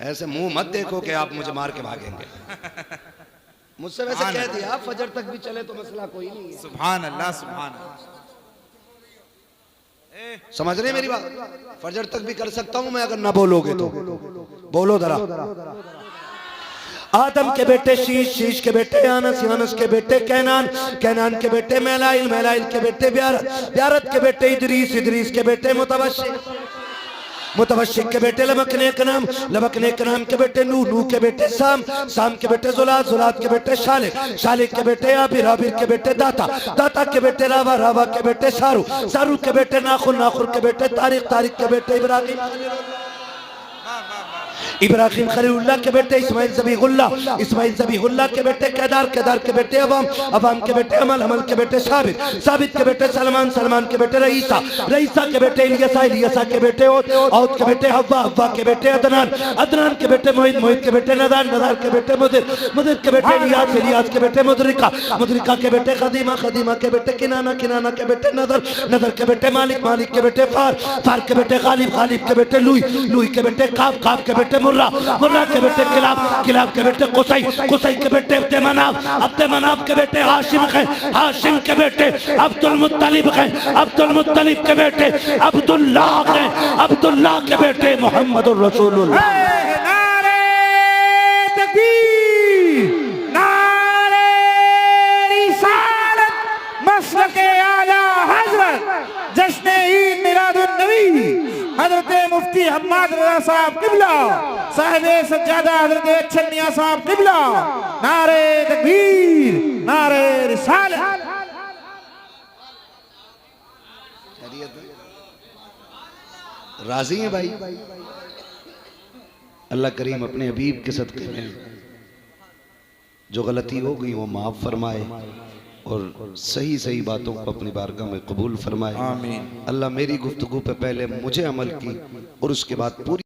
ऐसे मुंह मत देखो कि आप मुझे मार के भागेंगे। मुझसे वैसे कह दिया फजर तक भी चले तो मसला कोई नहीं है। सुभान अल्लाह सुभान अल्लाह। समझ रहे मेरी बात। फजर तक भी कर सकता हूं मैं अगर ना बोलोगे तो। बोलो जरा। आदम के बेटे शीश, शीश के बेटे यानस, यानस के बेटे कैनान, कैनान के बेटे मैलाइल, मैलाइल के बेटे ब्यारत, ब्यारत के बेटे इदरीस, इदरीस के बेटे मुतवश्शिक, मुतवश्शिक के बेटे लबकने का नाम, लबकने का नाम के बेटे नूह, नूह के बेटे साम, साम के बेटे जुलात, जुलात के बेटे शालिक, शालिक के बेटे आबिर, आबिर के बेटे दाता, दाता के बेटे रावा, रावा के बेटे सारू, सारू के बेटे नाखुर, नाखुर के बेटे तारिक, तारिक के बेटे इब्राहिम, इब्राहिम खलीलुल्लाह के बेटे इस्माइल ज़बीहुल्लाह, इस्माइल ज़बीहुल्लाह के बेटे केदार, केदार के बेटे अवाम, अवाम के बेटे अमल, अमल के बेटे साबित, साबित के बेटे सलमान, सलमान के बेटे रईसा, रईसा के बेटे इलियसा, इलियसा के बेटे औद, औद के बेटे हव्वा, हव्वा के बेटे अदनान, अदनान के बेटे मोहित, मोहित के बेटे नदान, नदान के बेटे मुदिर, मुदिर के बेटे इलियास, इलियास के बेटे मुदरिका, मुदरिका के बेटे खदीमा, खदीमा के बेटे किनाना, किनाना के बेटे नदर, नदर के बेटे मालिक, मालिक के बेटे फार, फार के बेटे गालिब, गालिब के बेटे लुई, लुई के बेटे काब, काब के बेटे मुर्रा, मुर्रा के बेटे किलाब, किलाब के बेटे कुसै, कुसै के बेटे अब्दे मनाफ, अब्दे मनाफ के बेटे हाशिम है, हाशिम के बेटे अब्दुल मुत्तलिब है, अब्दुल मुत्तलिब के बेटे अब्दुल्लाह है, अब्दुल्लाह के बेटे मोहम्मदुर रसूलुल्लाह। नारे तकबीर, नारे रिसालत, मसलके आला हजरत, जश्न ईद मिलादुन नबी, हजरत मुफ्ती हम्माद रज़ा साहब किबला, साहिबे सज्जादा हजरत अच्छन मियां साहब किबला। नारे तकबीर, नारे रिसालत। राजी हैं भाई। अल्लाह करीम अपने हबीब के सदक़े में जो गलती हो गई वो माफ़ फरमाए और सही सही बातों को अपनी बारगाह में कबूल फरमाए। आमीन। अल्लाह मेरी गुफ्तगू पे पहले मुझे अमल की और उसके बाद पूरी